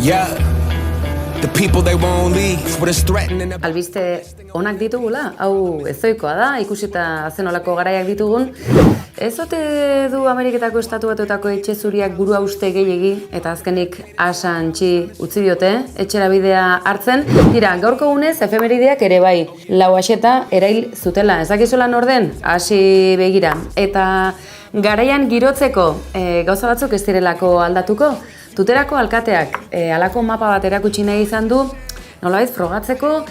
Yeah. The people they won't leave, but it's threatening. Albiste onak ditugula, hau ezoikoa da, ikusita zenolako garaiak ditugun. Ez ote du Ameriketako Estatu Batuetako etxe zuriak burua uste gehiegi eta azkenik Assange utzi diote etxera bidea hartzen. Tira, gaurko gunez efemerideak ere bai, lau aseta erail zutela. Ez dakizuela norden, hasi begira. Eta garaian girotzeko gauza batzuk ez direlako aldatuko. Tuterako alkateak halako mapa bat erakutsi nahi izan du, nolabait frogatzeko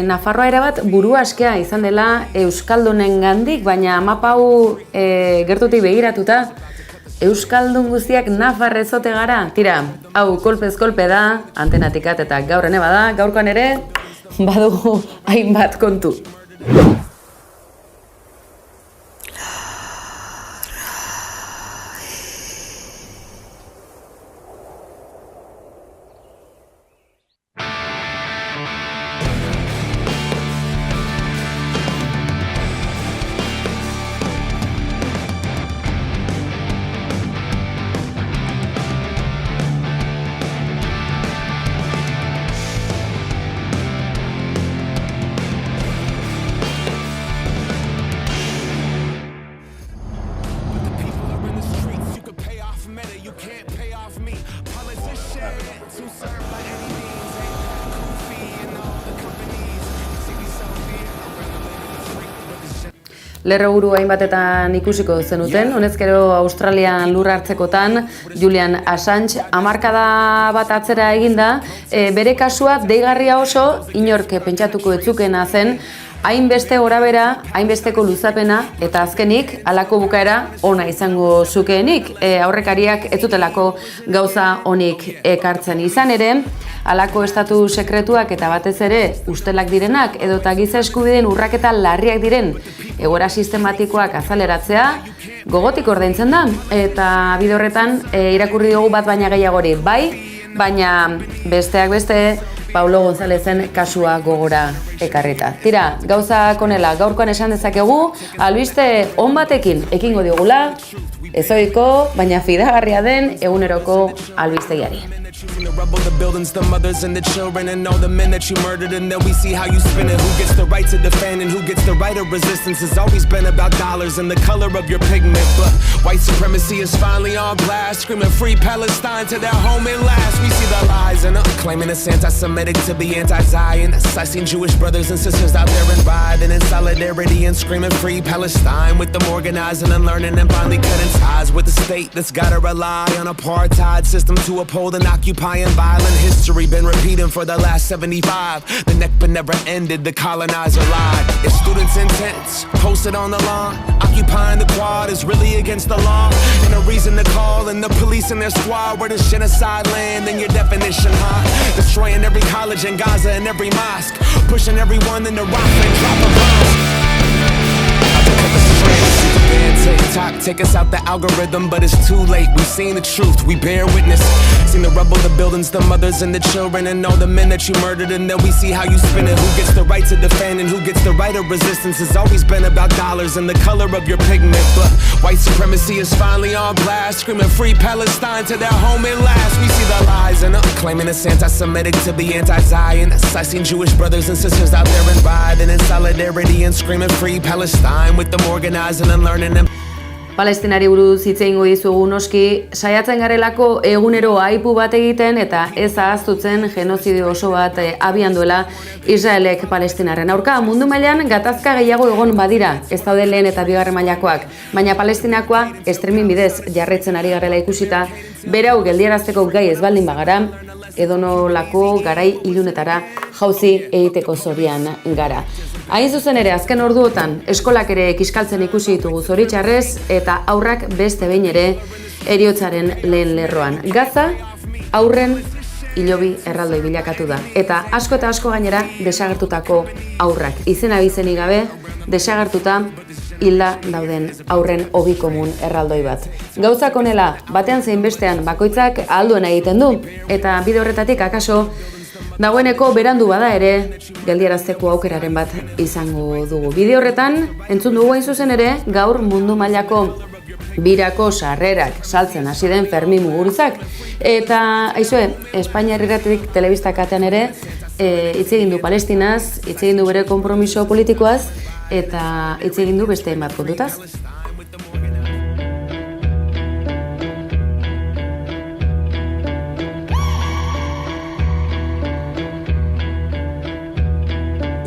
Nafarroa erabat buru askea izan dela Euskaldunen gandik, baina mapa hau gertutik begiratuta Euskaldun guztiak Nafarrez ote gara. Tira, hau kolpez kolpe da, Antenatikat eta gaur ene bada, gaurkoan ere badugu hainbat kontu. Lerroburu hainbatetan ikusiko zenuten, honezkero Australian lur hartzekotan Julian Assange hamarkada bat atzera eginda, bere kasua deigarria oso, inork pentsatuko ez zukena zen, hainbeste gorabera, hainbesteko luzapena eta azkenik halako bukaera ona izango zukeenik. Aurrekariak ez zutelako gauza onik ekartzen izan ere, halako estatu sekretuak eta batez ere ustelak direnak edota giza eskubideen urraketa larriak diren egoera sistematikoak azaleratzea gogotik ordaintzen da eta bide horretan irakurri dugu bat baina gehiagori bai, baina besteak beste Paulo Gonzalezen kasua gogora ekarrita. Tira, gauza konela gaurkoan esan dezakegu, albiste on batekin ekingo digula, ezoiko, baina fidagarria den eguneroko albistegiari. The rubble, the buildings, the mothers and the children, and all the men that you murdered, and then we see how you spin it. Who gets the right to defend and who gets the right of resistance? It's always been about dollars and the color of your pigment. But white supremacy is finally on blast, screaming free Palestine to their home at last. We see the lies and claiming it's anti-Semitic to be anti-Zionist. I seen Jewish brothers and sisters out there and riding in solidarity and screaming free Palestine, with them organizing and learning and finally cutting ties with the state that's gotta rely on apartheid system to uphold and occupying violent history been repeating for the last 75. The Nakba never ended, the colonizer lied. It's students' intents posted on the lawn. Occupying the quad is really against the law, and a reason to call in the police and their squad. Where does genocide land in your definition, huh? Destroying every college in Gaza and every mosque, pushing everyone in the rock and drop a bomb. TikTok, take us out the algorithm, but it's too late. We've seen the truth, we bear witness. Seen the rubble, the buildings, the mothers and the children, and all the men that you murdered, and then we see how you spin it. Who gets the right to defend and who gets the right of resistance? It's always been about dollars and the color of your pigment. But white supremacy is finally on blast, screaming free Palestine to their home at last. We see the lies and claiming it's anti-Semitic to be anti-Zionist. I seen Jewish brothers and sisters out there and riding in solidarity and screaming free Palestine, with them organizing and learning and Palestinari buruz hitz egingo dizugu noski, saiatzen garelako egunero aipu bat egiten eta ez ahaztutzen genozidio oso bat abian duela Israelek Palestinaren aurka. Mundu mailan gatazka gehiago egon badira, ez daude lehen eta bigarren mailakoak, baina Palestinakoa streaming bidez jarraitzen ari garela ikusita, berau geldiarazteko gai ez baldin bagara, edonolako garai ilunetara jauzi egiteko zorian gara. Hain zuzen ere, azken orduotan, eskolak ere kiskaltzen ikusi ditugu zoritxarrez eta aurrak beste behin ere heriotzaren lehen lerroan. Gaza, aurren hilobi erraldoi bilakatu da. Eta asko gainera desagertutako aurrak. Izena bizenik gabe, desagertuta hilda dauden aurren hobi komun erraldoi bat. Gauzak honela, batean zein bestean bakoitzak ahalduen egiten du. Eta bide horretatik akaso, dagoeneko berandu bada ere, geldiarazteko aukeraren bat izango dugu. Bide horretan, entzun dugu hain zuzen ere, gaur mundu mailako birako sarrerak saltzen hasi den Fermin Muguruzak. Eta, aizue, Espainia Irratitik telebista katean ere, hitz egin du Palestinaz, hitz egin du bere konpromiso politikoaz, eta hitz egin du beste bat kontutaz.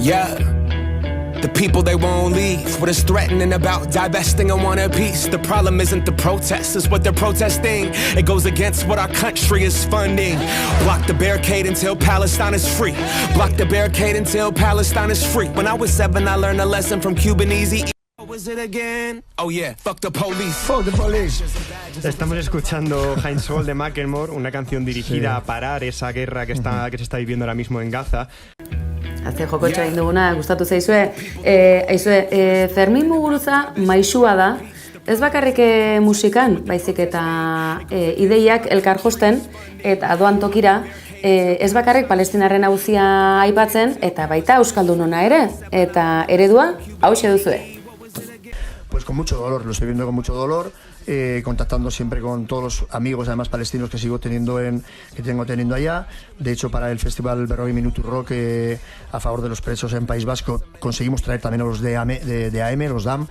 Yeah, the people they won't leave. What is threatening about divesting and want a piece? The problem isn't the protests, it's what they're protesting. It goes against what our country is funding. Block the barricade until Palestine is free. Block the barricade until Palestine is free. When I was 7, I learned a lesson from Cuban Easy. What was it again? Oh yeah, fuck the police. Fuck the police. Estamos escuchando Heinz Soul de Macklemore, una canción dirigida a parar esa guerra que se está viviendo ahora mismo en Gaza. Azte jokotxa egin duguna, gustatu zaizue. Fermin Muguruza maisua da, ez bakarrik musikan, baizik eta ideiak elkar josten, eta doan tokira, ez bakarrik palestinarren auzia aipatzen, eta baita euskaldunona ere, eta eredua, hauxe duzue. Pues con mucho dolor, lo estoy viendo con mucho dolor, contactando siempre con todos los amigos, además palestinos que tengo teniendo allá. De hecho, para el festival Berrogein Minutu Rock, a favor de los presos en País Vasco, conseguimos traer también a los de AM, los DAM.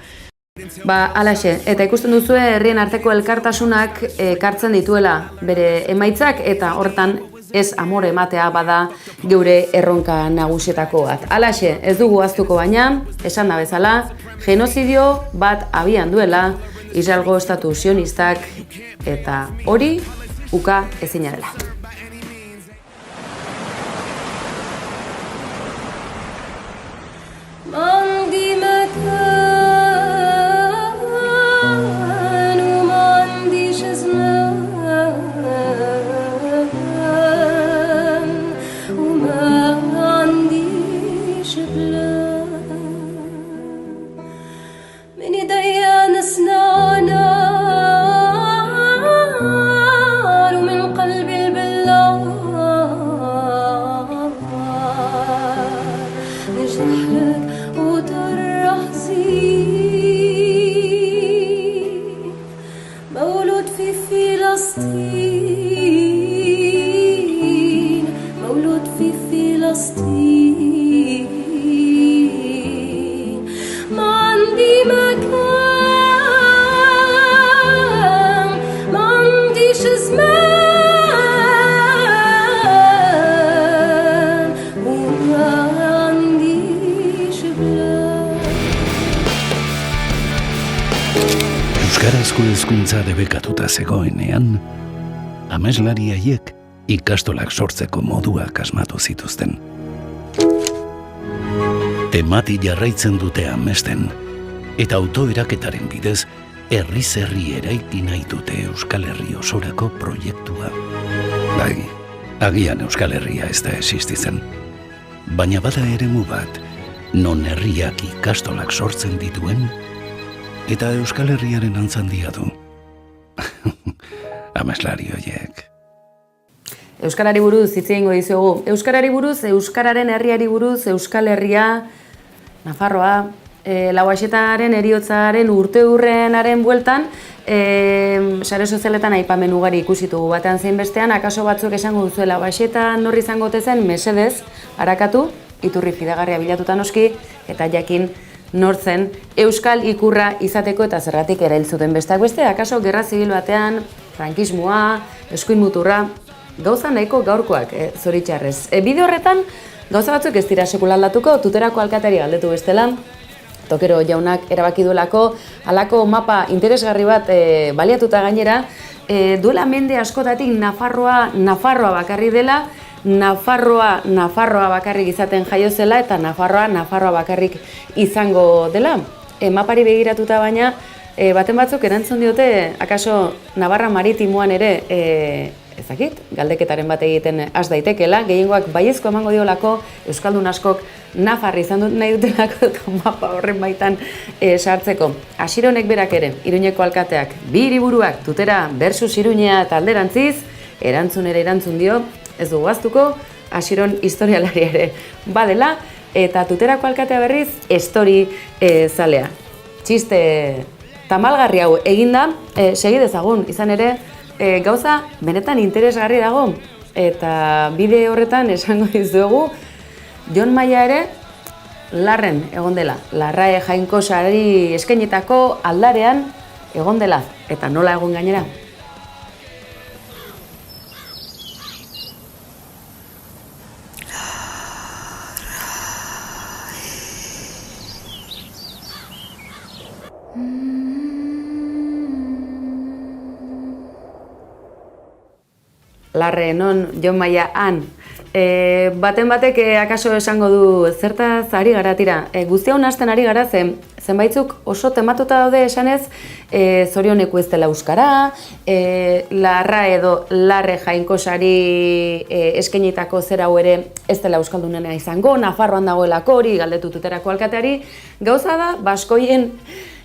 Alaxe, eta ikusten duzue herrien arteko elkartasunak kartzen dituela bere emaitzak, eta hortan ez amore ematea bada geure erronka nagusietako bat. Alaxe, ez dugu ahaztuko baina, esan da bezala, genozidio bat abian duela Israelgo estatu sionistak, eta hori uka ezina dela. Euskarazko hezkuntza debekatuta zegoenean, ameslari haiek ikastolak sortzeko moduak asmatu zituzten. Temati jarraitzen dute amesten, eta autoeraketaren bidez herriz herri eraiki nahi dute Euskal Herri osorako proiektua. Bai, agian Euskal Herria ez da existitzen, baina bada eremu bat, non herriak ikastolak sortzen dituen, eta Euskal Herriaren antzandia du. Ameslari horiek. Euskarari buruz hitz egingo dizuegu. Euskarari buruz, euskararen herriari buruz, Euskal Herria, Nafarroa, Lauaxetaren heriotzaren urteurrenaren bueltan, sare sozialetan aipamen ugari ikusitugu batean zein bestean, akaso batzuk esango duzu Lauaxeta norri izango zen, mesedez, harakatu, iturri fidagarria bilatuta noski, eta jakin nortzen euskal ikurra izateko eta zergatik erail zuten besteak beste, akaso gerra zibil batean, frankismoa, eskuin muturra, gauza nahiko gaurkoak, zoritxarrez. Bide horretan, gauza batzuk ez dira sekula aldatuko, Tuterako alkateari galdetu bestela, Tokero jaunak erabaki duelako, halako mapa interesgarri bat baliatuta gainera, duela mende askotatik Nafarroa bakarri dela, Nafarroa bakarrik izaten jaio zela eta Nafarroa bakarrik izango dela. Mapari begiratuta baina, baten batzuk erantzun diote, akaso Navarra Maritimoan ere, ezakit, galdeketaren bat egiten has daitekela, gehiengoak baiezko emango diolako, euskaldun askok Nafarri izan dut nahi dutelako mapa horren baitan sartzeko. Asironek berak ere, Iruñeko alkateak, bi hiriburuak, Tutera versus Iruñea eta alderantziz, erantzun dio, ez dugu ahaztuko, Asiron historialari ere badela, eta Tuterako alkatea berriz, estori zalea. Txiste tamalgarri hau eginda, segi dezagun, izan ere, gauza benetan interesgarri dago, eta bide horretan esango dizuegu, Jon Maia ere larren egon dela, Larrae Jainkosari eskainitako aldarean egon dela, eta nola egon gainera. Larre, non, Jon Maia, han. Baten batek akaso esango du zertaz ari gara tira. Guzti hau nahasten ari gara zenbaitzuk oso tematuta daude esanez zorioneku ez dela euskara, Larra edo Larre Jainkosari eskainitako zera hau ere ez dela euskaldunena izango, Nafarroan dagoelako hori galdetu Tuterako alkateari. Gauza da, baskoien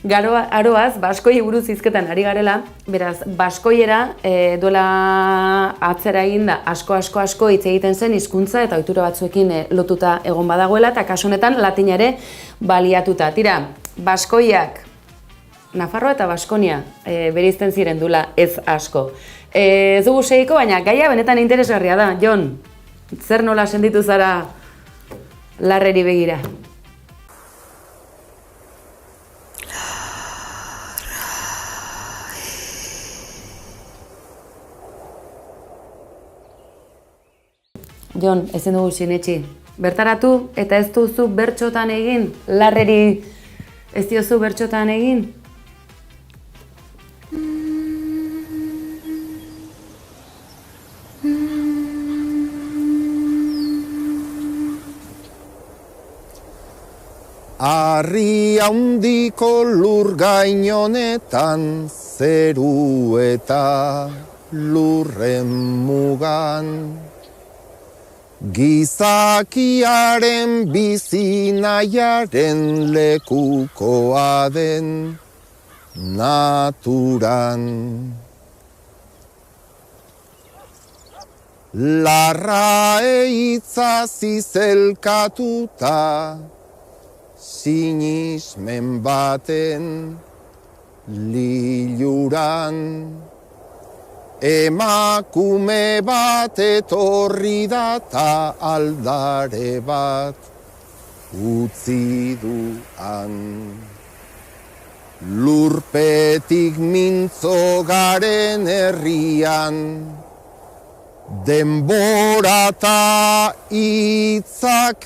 aroaz, baskoi buruz hizketan ari garela, beraz, baskoiera duela atzera eginda asko hitz egiten zen hizkuntza eta ohitura batzuekin lotuta egon badagoela, eta kasu honetan latina ere baliatuta. Tira, baskoiak, Nafarroa eta Baskonia bereizten ziren dula ez asko. Ez dugu segiko, baina gaia benetan interesgarria da. Jon, zer nola sentitu zara Larreri begira? Jon, ezin dugu sinetsi. Bertaratu eta ez duzu bertxotan egin? Larreri ez diozu bertxotan egin? Harri handiko lur gainonetan, zeru eta lurren mugan. Gizakiaren bizi nahiaren lekukoa den naturan. Larrae itzazi zelkatuta, sinismen baten liluran. Emakume bat etorri da ta aldare bat utzi duan. Lurpetik mintzo garen herrian, denbora ta hitzak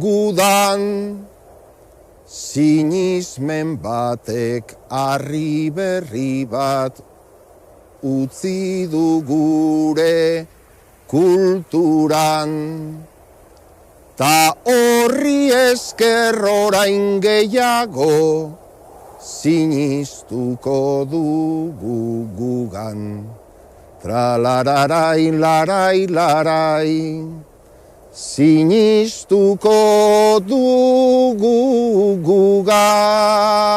gudan. Sinismen batek harri berri bat utzi du gure kulturan, ta horri esker orain gehiago sinistuko dugu gugan. Tralararai, larai, larai, sinistuko dugu gugan.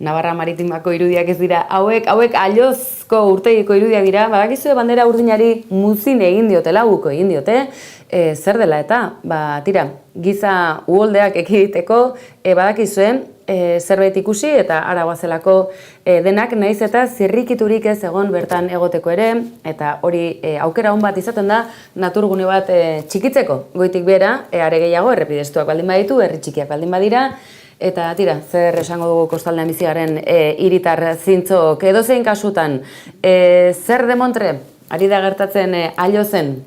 Navarra Maritimako irudiak ez dira, hauek Allozko urtegiko irudiak dira, badakizue bandera urdinari muzin egin diotela, uko egin diote, zer dela eta, tira, giza uholdeak ekiditeko, badakizue, zerbait ikusi eta aragoazelako denak, naiz eta zirrikiturik ez egon bertan egoteko ere, eta hori aukera hon bat izaten da, naturgune bat txikitzeko, goitik behera, are gehiago, errepidestuak baldin baditu, herri txikiak baldin badira, eta tira, zer esango dugu kostaldean bizigaren hiritar zintzok edozein kasutan, zer demontre, ari da gertatzen Allozen,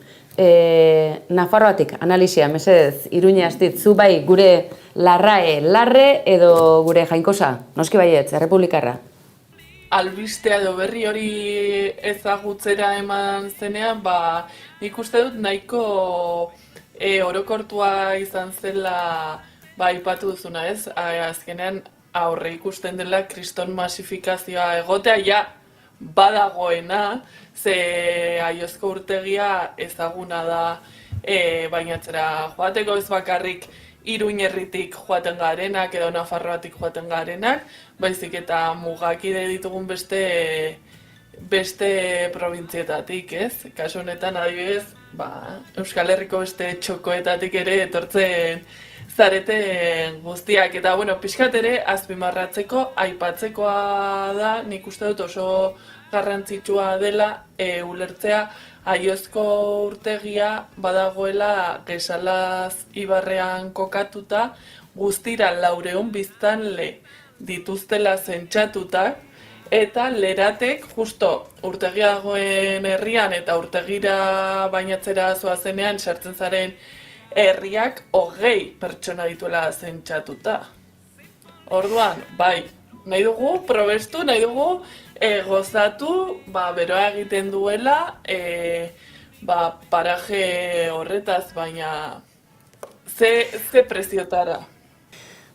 Nafarroatik, analisia, mesedez, Iruña astit, zu bai gure Larrae, Larre edo gure Jainkosa, noski baietz, errepublikarra? albistea edo berri hori ezagutzera eman zenean, nik uste dut nahiko orokortua izan zela aipatu duzuna, ez? Azkenean aurre ikusten dela kriston masifikazioa egotea, ja badagoena, ze Aiozko urtegia ezaguna da bainatzera joateko, ez bakarrik Iruñerritik joaten garenak edo Nafarroatik joaten garenak, baizik eta mugakide ditugun beste probintzietatik, ez? Kasu honetan adibidez, Euskal Herriko beste txokoetatik ere etortzen zareten guztiak. Eta, pixkat ere azpimarratzeko, aipatzekoa da, nik uste dut oso garrantzitsua dela ulertzea Aiozko urtegia badagoela Gesalaz ibarrean kokatuta, guztira 400 biztanle dituztela zentsatuta, eta Leratek justo urtegia dagoen herrian eta urtegira bainatzera zoazenean sartzen zaren herriak 20 pertsona dituela zentsatuta. Orduan, nahi dugu probestu, nahi dugu gozatu, beroa egiten duela paraje horretaz, baina ze preziotara.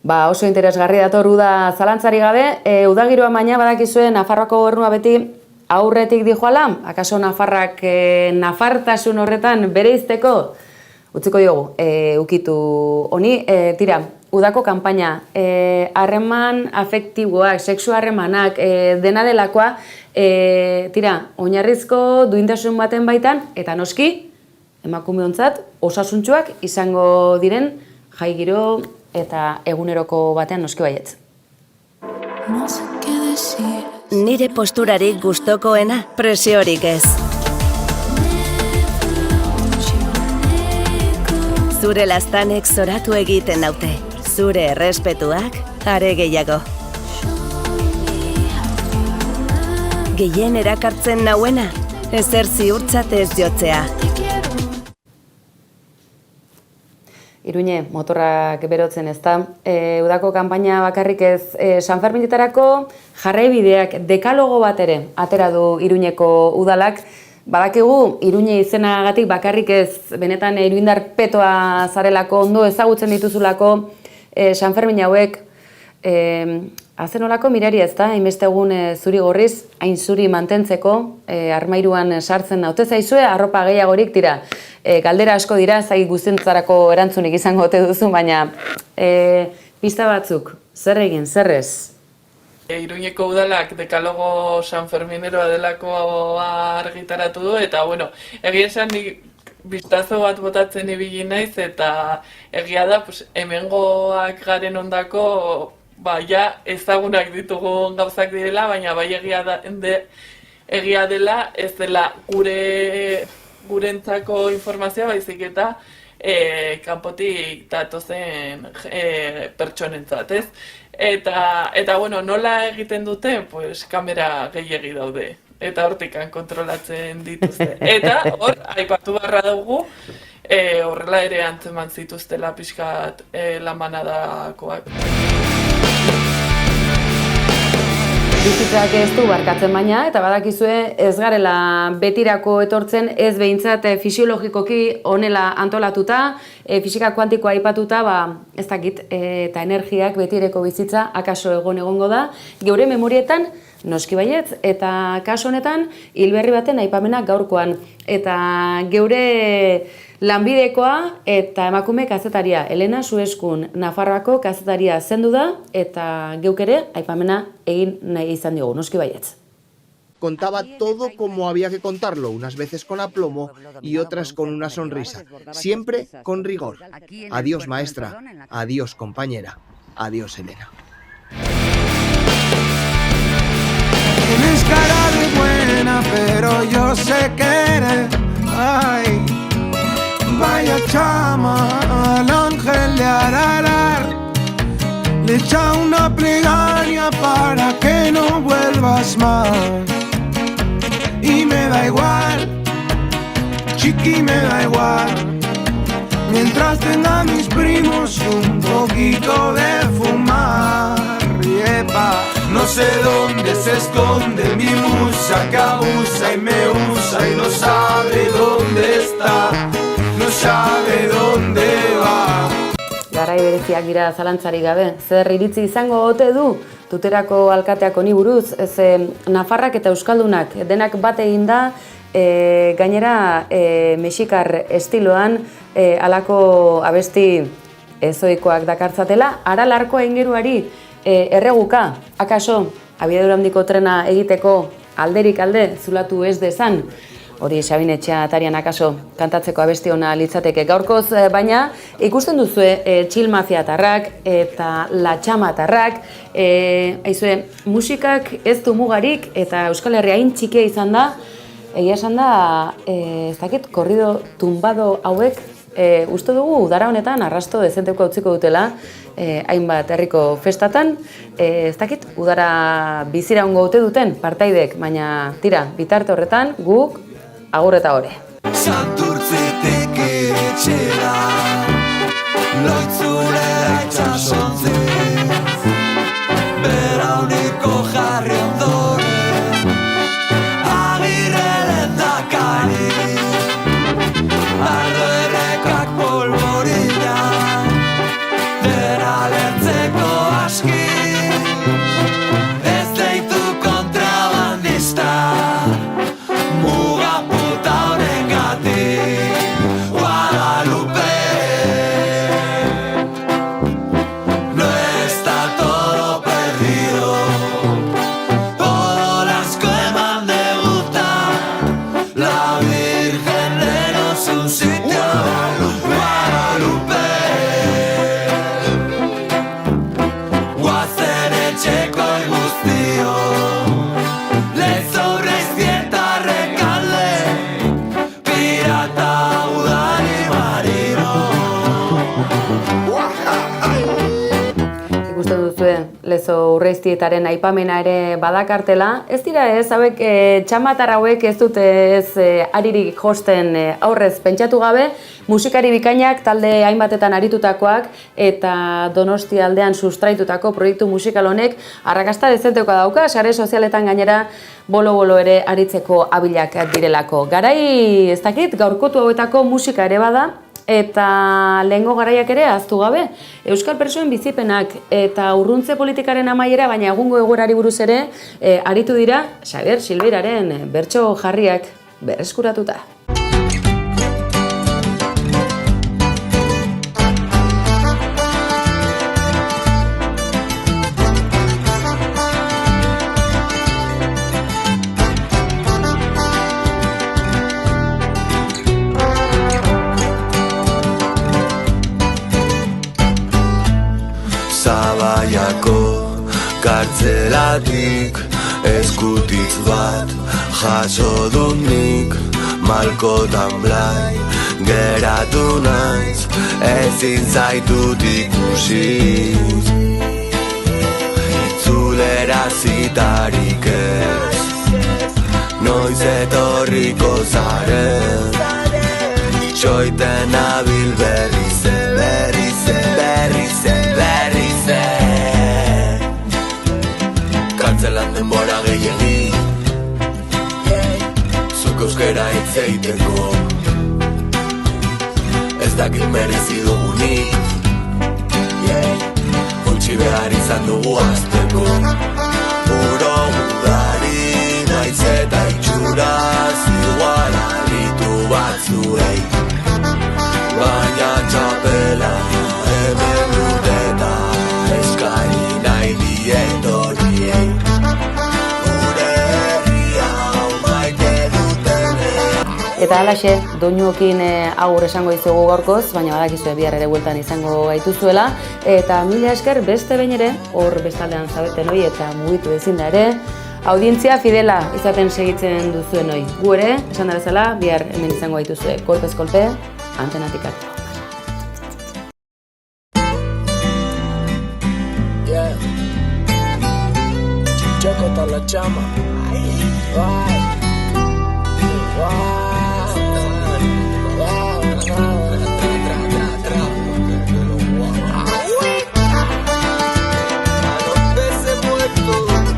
Oso interesgarri dator uda zalantzari gabe, udagiroa baina badakizue Nafarroako gobernua beti aurretik dijoala, akaso Nafarrak nafartasun horretan bereizteko, utziko diogu, ukitu honi, tira, udako kanpaina, harreman afektiboak, sexu harremanak, dena delakoa, tira, oinarrizko duintasun baten baitan, eta noski, emakumeontzat, osasuntsuak izango diren jai giro eta eguneroko batean noski baietz. Nire posturarik gustokoena, presiorik ez. Zure laztanek zoratu egiten naute. Zure errespetuak are gehiago. Gehien erakartzen nauena, ezer ziurtzat ez jotzea. Iruñe, motorrak berotzen ez da. Udako kanpaina bakarrik ez San Ferminetarako jarraibideak dekalogo bat ere atera du Iruñeko udalak. Badakigu, Iruñe izenagatik bakarrik ez benetan iruindar petoa zarelako ondo ezagutzen dituzulako San Fermin hauek azenolako mirari ez da, hainbeste egun zuri gorriz, hain zuri mantentzeko, armairuan sartzen naute zaizue, arropa gehiagorik tira. Galdera asko dira, zai guztientzarako erantzunik izango ote duzu, baina pista batzuk, zer egin, zer ez? Iruñeko udalak dekalogo San Fermineroa delako argitaratu du, eta egia esan nik bistazo bat botatzen ibili naiz, eta egia da, hemengoak garen ondako, ezagunak ditugun gauzak direla, baina egia dela, ez dela gurentzako informazioa, baizik eta kanpotik datozen pertsonentzat, ez? Eta nola egiten dute, kamera gehiegi daude, eta hortikan kontrolatzen dituzte. Eta hor, aipatu barra dugu, horrela ere antzeman zituztela pixkat lanmanadakoak. Bizitzak ez du barkatzen baina, eta badakizue ez garela betirako etortzen ez behintzat fisiologikoki honela antolatuta, fisika kuantikoa aipatuta, ez dakit, eta energiak betireko bizitza akaso egongo da, geure memorietan noski baietz, eta kaso honetan hilberri baten aipamena gaurkoan, eta geure lanbidekoa eta emakume kazetaria, Elena Sueskun, Nafarroako kazetaria zendu da, eta geuk ere aipamena egin nahi izan diogu, noski baietz. Contaba todo como había que contarlo, unas veces con aplomo y otras con una sonrisa, siempre con rigor. Adiós, maestra, adiós, compañera, adiós, Elena. Tienes cara de buena, pero yo sé que eres, ay, vaya chama, al ángel de Ararar le echa una plegaria para que no vuelvas más. Y me da igual, chiqui, me da igual, mientras tenga mis primos un poquito de fumar. Yepa, No sé dónde se esconde mi musa, que abusa y me usa y no sabe dónde está, no sabe dónde va. Garai bereziak dira zalantzari gabe, zer iritzi izango ote du Tuterako alkateak honi buruz, Nafarrak eta Euskaldunak denak bat egin da, gainera mexikar estiloan halako abesti ezoikoak dakartzatela, Aralarko aingeruari erreguka, akaso abiadura handiko trena egiteko alderik alde zulatu ez dezan, hori Sabin Etxeatarian akaso kantatzeko abesti ona litzateke gaurkoz, baina ikusten duzue Chill Mafiatarrak eta La Txamatarrak, aizue, musikak ez du mugarik eta Euskal Herria hain txikia izan da, egia esan da, ez dakit, korrido tumbado hauek, uste dugu udara honetan arrasto dezenteko utziko dutela, hainbat herriko festatan, ez dakit, udara bizira ongo ote duten partaidek, baina tira, bitarte horretan guk agur eta ore. Santurtzitik iritxera, loitzulera itxasontziz, berauniko jarri ondoren, agirre lehendakari, ardo errekak polvorina, dena lertzeko aski, ez deitu kontrabandista, muga puta honengatik, Guadalupe. No está todo perdido, todo lasko eman deguta, la Virgen denos un sitio, Guadalupe. Guazen etxeko guztio, lezo Urreiztieta rekalde, pirata udari marino. Ikusten duzue, Lezo Urreiztietaren aipamena ere badakartela. Ez dira ez, hauek txamatar hauek ez dute ez aririk josten aurrez pentsatu gabe, musikari bikainak talde hainbatetan aritutakoak eta Donostia aldean sustraitutako proiektu musikal honek arrakasta dezentekoa dauka, sare sozialetan gainera bolo-bolo ere aritzeko abilak direlako. Garai, ez dakit, gaurkotu hauetako musika ere bada, eta lehengo garaiak ere ahaztu gabe. Euskal pertsonen bizipenak eta urruntze politikaren amaiera, baina egungo egoerari buruz ere aritu dira Xabier Silveiraren bertso jarriak berreskuratuta. Zabaiako kartzelatik eskutitz bat jaso dut nik, malkotan blai geratu naiz, ezin zaitut ikusi, itzulera zitarik ez, noiz etorriko zaren, itxoiten nabil berriz, berriz, berriz, berriz. Kartzelan denbora gehiegi, zuk euskera hitz egiteko, ez dakit merezi dugunik, utzi behar izan dugu azteko, puro udari naiz eta itxuraz igual aritu batzuei, baina txapela hemen dut eta eskaini nahi diet horiei, gure herria maite dutenek. Eta halaxe, doinuokin agur esango dizugu gaurkoz, baina badakizue bihar ere bueltan izango gaituzuela, eta mila esker beste behin ere, hor bestaldean zabeten hoi eta mugitu ezin da ere, audientzia fidela izaten segitzen duzuen hoi. Gu ere, esan da bezala, bihar hemen izango gaituzue, kolpez kolpe, antenatik atzo. Choco está la chama. A los peces muertos.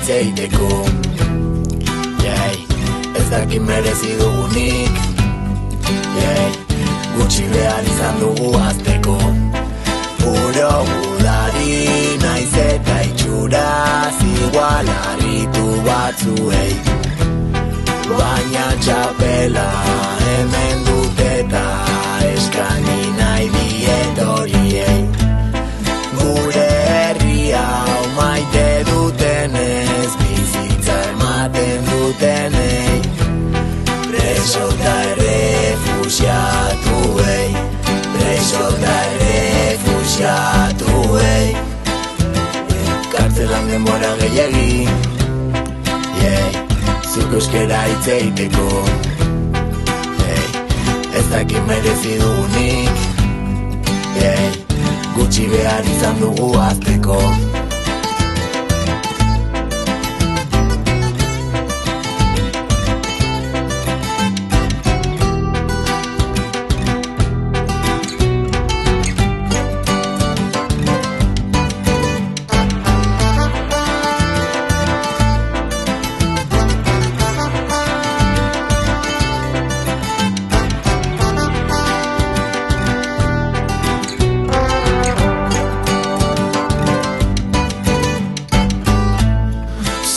hitzeiteko. Ez dakit merezi dugunik, gutxi behar izan dugu azteko. Puro gudari naiz eta itxuraz igual harritu batzuei, baina txapela hemen dut eta eskaini nahi diet horiei. Gure herria maite dutenez, bizitza ematen dutenei, preso eta errefuxiatuei, preso eta errefuxiatuei. Kartzelan denbora gehiagi, zuk euskera hitzeiteko. Ez dakit merezi dugunik, gutxi behar izan dugu azteko.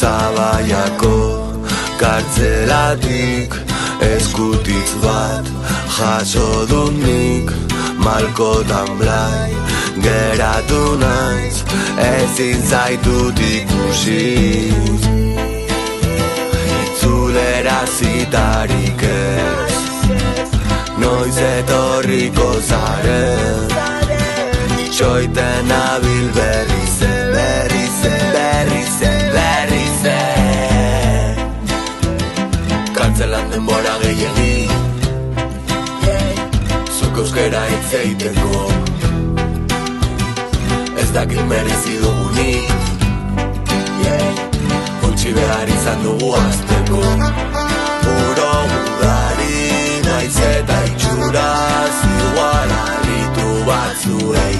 Zabaiako kartzelatik eskutitz bat jaso dut nik, malkotan blai geratu naiz, ezin zaitut ikusi. Itzulera zitarik ez, noiz etorriko zaren, txoiten nabil berriz berriz berriz berriz. Kartzelan denbora gehiagi, zuk euskera hitzeiteko. Ez dakit merezi dugunik, gutxi behar izan dugu azteko. Puro gudari naiz eta itxuraz igual harritu batzuei,